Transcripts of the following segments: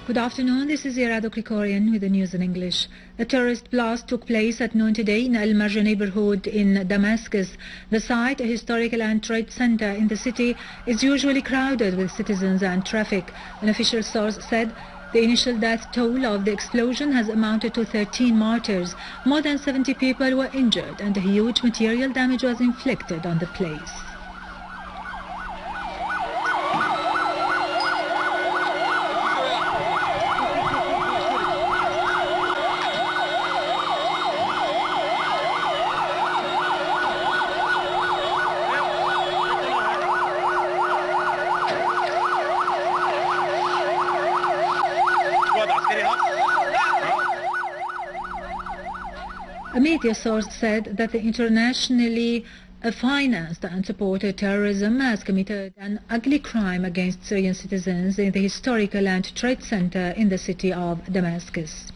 Good afternoon, this is Irado Krikorian with the news in English. A terrorist blast took place at noon today in al-Marjeh neighborhood in Damascus. The site, a historical and trade center in the city, is usually crowded with citizens and traffic. An official source said the initial death toll of the explosion has amounted to 13 martyrs. More than 70 people were injured and a huge material damage was inflicted on the place. A media source said that the internationally financed and supported terrorism has committed an ugly crime against Syrian citizens in the historical and trade center in the city of Damascus.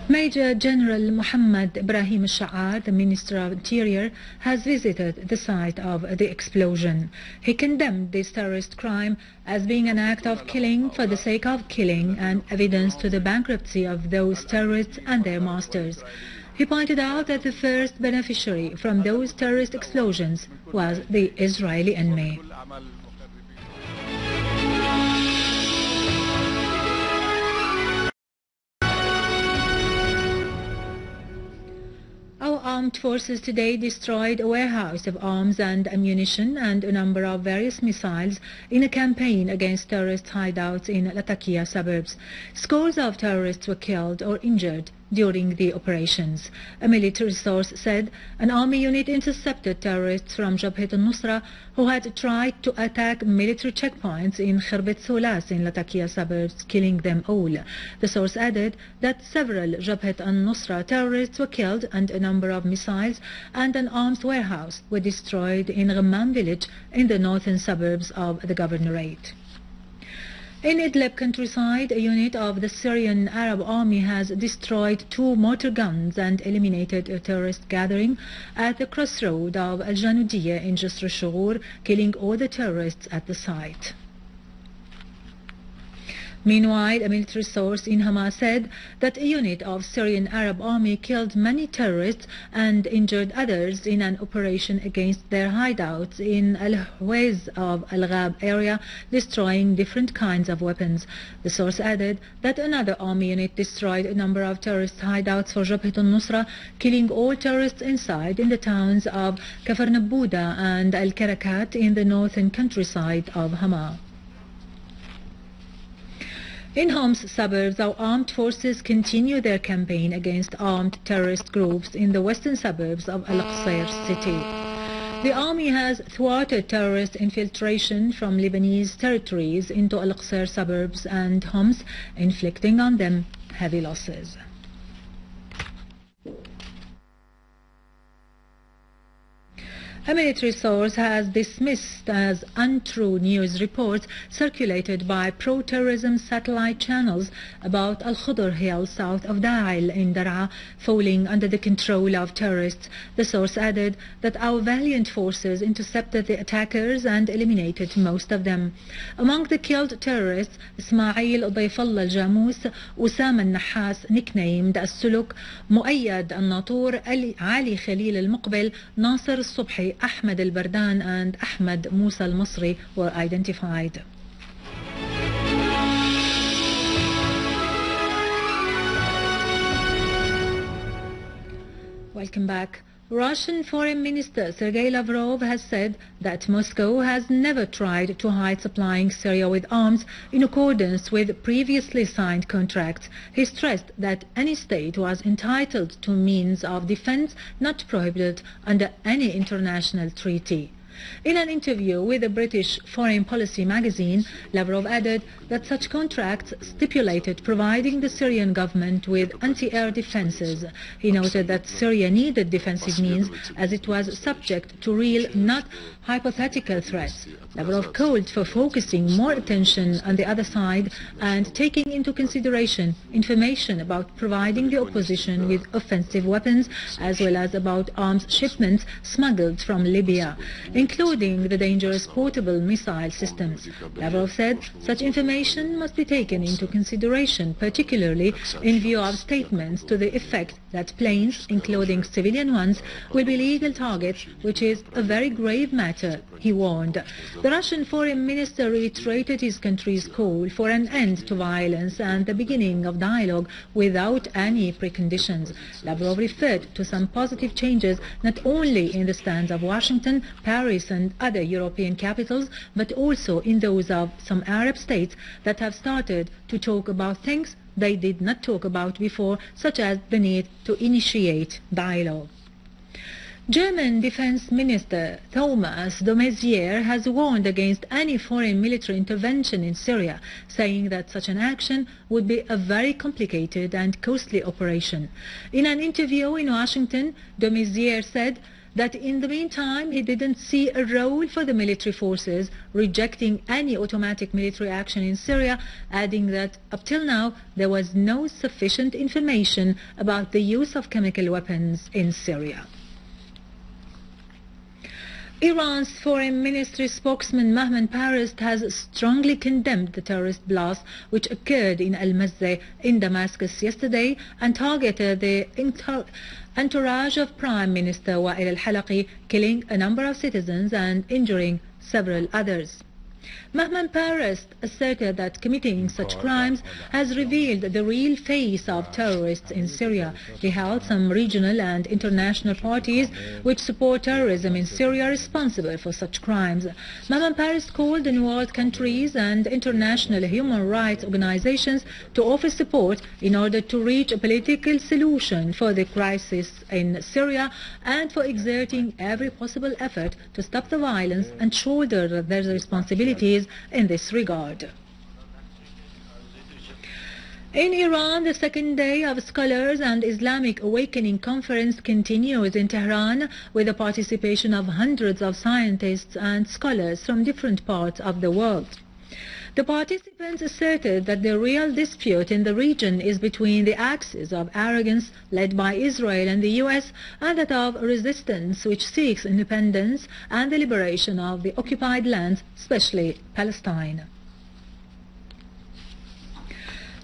Major General Muhammad Ibrahim al-Sha'ar, the Minister of Interior, has visited the site of the explosion. He condemned this terrorist crime as being an act of killing for the sake of killing and evidence to the bankruptcy of those terrorists and their masters. He pointed out that the first beneficiary from those terrorist explosions was the Israeli enemy. Our armed forces today destroyed a warehouse of arms and ammunition and a number of various missiles in a campaign against terrorist hideouts in Latakia suburbs. Scores of terrorists were killed or injured during the operations. A military source said an army unit intercepted terrorists from Jabhat al-Nusra who had tried to attack military checkpoints in Khirbet Soulas in Latakia suburbs, killing them all. The source added that several Jabhat al-Nusra terrorists were killed and a number of missiles and an arms warehouse were destroyed in Ghammam village in the northern suburbs of the governorate. In Idlib countryside, a unit of the Syrian Arab army has destroyed 2 mortar guns and eliminated a terrorist gathering at the crossroad of al-Janudiyya in Jisr al-Shughur, killing all the terrorists at the site. Meanwhile, a military source in Hama said that a unit of Syrian Arab army killed many terrorists and injured others in an operation against their hideouts in al-Hawaz of al-Ghab area, destroying different kinds of weapons. The source added that another army unit destroyed a number of terrorist hideouts for Jabhat al-Nusra, killing all terrorists inside in the towns of Kafar Nabouda and al-Karakat in the northern countryside of Hama. In Hom's suburbs, our armed forces continue their campaign against armed terrorist groups in the western suburbs of al-Qusayr city. The army has thwarted terrorist infiltration from Lebanese territories into al-Qusayr suburbs and Homs, inflicting on them heavy losses. A military source has dismissed as untrue news reports circulated by pro-terrorism satellite channels about Al-Khudr Hill south of Da'il in Daraa falling under the control of terrorists. The source added that our valiant forces intercepted the attackers and eliminated most of them. Among the killed terrorists, Ismail Dayfallah al-Jamus, Usama al-Nahas, nicknamed As-Suluk, Muayyad al-Natur, Ali Khalil al-Muqbil, Nasser al-Subhi, Ahmed al-Bardan and Ahmed Musa al-Masri were identified. Welcome back. Russian Foreign Minister Sergei Lavrov has said that Moscow has never tried to hide supplying Syria with arms in accordance with previously signed contracts. He stressed that any state was entitled to means of defense not prohibited under any international treaty. In an interview with the British Foreign Policy magazine, Lavrov added that such contracts stipulated providing the Syrian government with anti-air defenses. He noted that Syria needed defensive means as it was subject to real, not hypothetical threats. Lavrov called for focusing more attention on the other side and taking into consideration information about providing the opposition with offensive weapons as well as about arms shipments smuggled from Libya, including the dangerous portable missile systems. Lavrov said such information must be taken into consideration, particularly in view of statements to the effect that planes, including civilian ones, will be legal targets, which is a very grave matter, he warned. The Russian foreign minister reiterated his country's call for an end to violence and the beginning of dialogue without any preconditions. Lavrov referred to some positive changes not only in the stance of Washington, Paris and other European capitals, but also in those of some Arab states that have started to talk about things they did not talk about before, such as the need to initiate dialogue. German Defense Minister Thomas de Maizière has warned against any foreign military intervention in Syria, saying that such an action would be a very complicated and costly operation. In an interview in Washington, de Maizière said that in the meantime he didn't see a role for the military forces, rejecting any automatic military action in Syria, adding that up till now there was no sufficient information about the use of chemical weapons in Syria. Iran's foreign ministry spokesman Mohammad Parest has strongly condemned the terrorist blast which occurred in al-Marjeh in Damascus yesterday and targeted the entourage of Prime Minister Wael al-Halaqi, killing a number of citizens and injuring several others. Mohammad Parest asserted that committing such crimes has revealed the real face of terrorists in Syria. He held some regional and international parties which support terrorism in Syria responsible for such crimes. Mohammad Parest called on world countries and international human rights organizations to offer support in order to reach a political solution for the crisis in Syria and for exerting every possible effort to stop the violence and shoulder their responsibilities in this regard. In Iran, the second day of Scholars and Islamic Awakening Conference continues in Tehran with the participation of hundreds of scientists and scholars from different parts of the world. The participants asserted that the real dispute in the region is between the axis of arrogance led by Israel and the US and that of resistance which seeks independence and the liberation of the occupied lands, especially Palestine.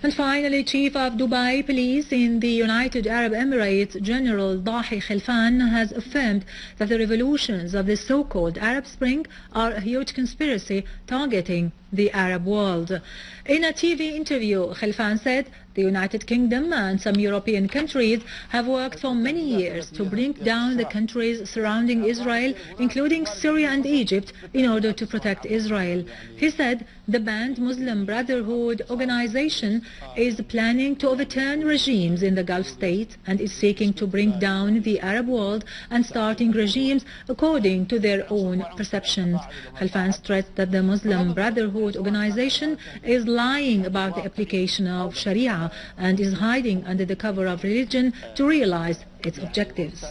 And finally, Chief of Dubai Police in the United Arab Emirates, General Dahi Khalfan, has affirmed that the revolutions of the so-called Arab Spring are a huge conspiracy targeting the Arab world. In a TV interview, Khalfan said the United Kingdom and some European countries have worked for many years to bring down the countries surrounding Israel, including Syria and Egypt, in order to protect Israel. He said the banned Muslim Brotherhood organization is planning to overturn regimes in the Gulf states and is seeking to bring down the Arab world and starting regimes according to their own perceptions. Khalfan stressed that the Muslim Brotherhood organization is lying about the application of Sharia and is hiding under the cover of religion to realize its objectives.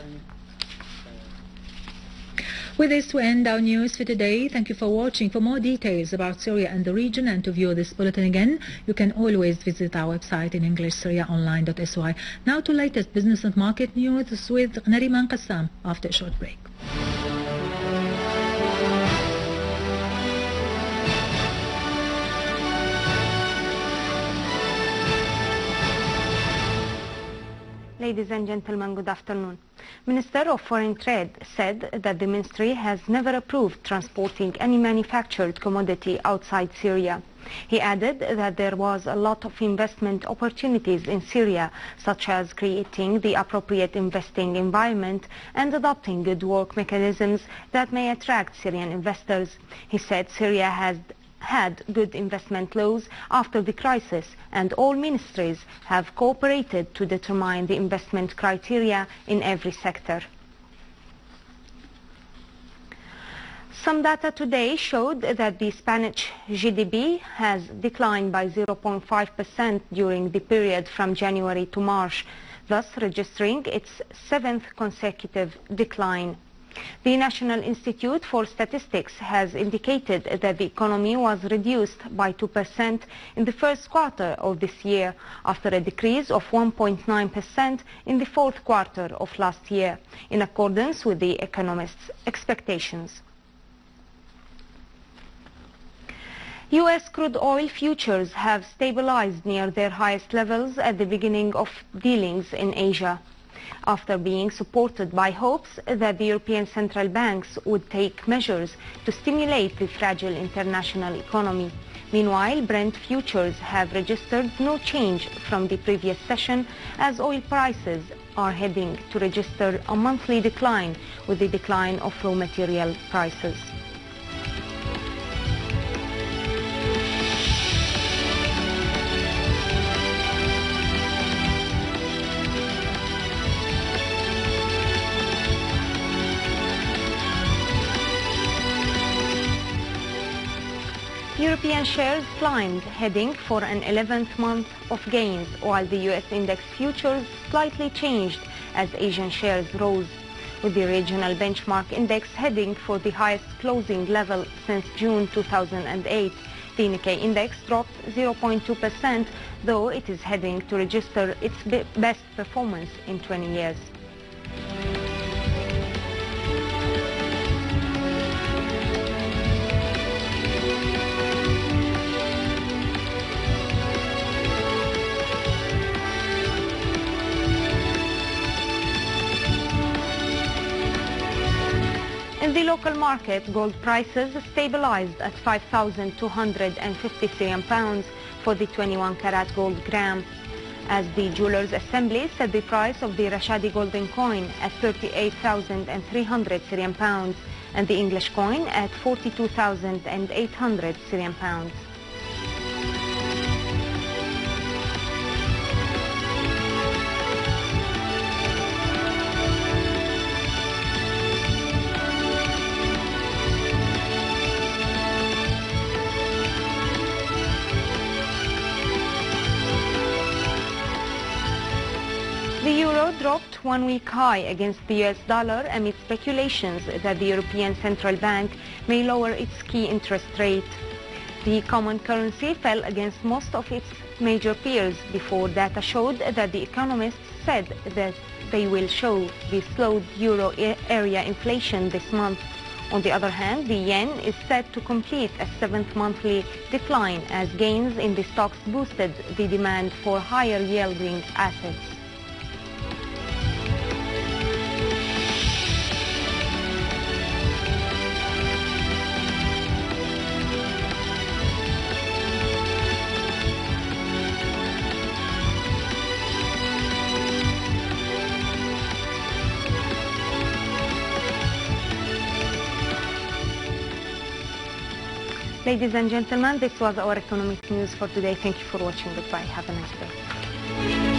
With this, we end our news for today. Thank you for watching. For more details about Syria and the region and to view this bulletin again, you can always visit our website in English, syriaonline.sy. Now to latest business and market news with Nariman Qassam after a short break. Ladies and gentlemen, good afternoon. Minister of Foreign Trade said that the ministry has never approved transporting any manufactured commodity outside Syria. He added that there was a lot of investment opportunities in Syria, such as creating the appropriate investing environment and adopting good work mechanisms that may attract Syrian investors. He said Syria has had good investment laws after the crisis, and all ministries have cooperated to determine the investment criteria in every sector. Some data today showed that the Spanish GDP has declined by 0.5% during the period from January to March, thus registering its 7th consecutive decline. The National Institute for Statistics has indicated that the economy was reduced by 2% in the first quarter of this year, after a decrease of 1.9% in the fourth quarter of last year, in accordance with the economists' expectations. U.S. crude oil futures have stabilized near their highest levels at the beginning of dealings in Asia, after being supported by hopes that the European central banks would take measures to stimulate the fragile international economy. Meanwhile, Brent futures have registered no change from the previous session, as oil prices are heading to register a monthly decline with the decline of raw material prices. European shares climbed, heading for an 11th month of gains, while the U.S. index futures slightly changed as Asian shares rose, with the regional benchmark index heading for the highest closing level since June 2008. The Nikkei index dropped 0.2%, though it is heading to register its best performance in 20 years. In the local market, gold prices stabilized at 5,250 Syrian pounds for the 21-carat gold gram, as the Jewelers Assembly set the price of the Rashadi golden coin at 38,300 Syrian pounds and the English coin at 42,800 Syrian pounds. The euro dropped one-week high against the US dollar amid speculations that the European Central Bank may lower its key interest rate. The common currency fell against most of its major peers before data showed that the economists said that they will show the slowed euro area inflation this month. On the other hand, the yen is set to complete a 7th monthly decline as gains in the stocks boosted the demand for higher yielding assets. Ladies and gentlemen, this was our economic news for today. Thank you for watching. Goodbye. Have a nice day.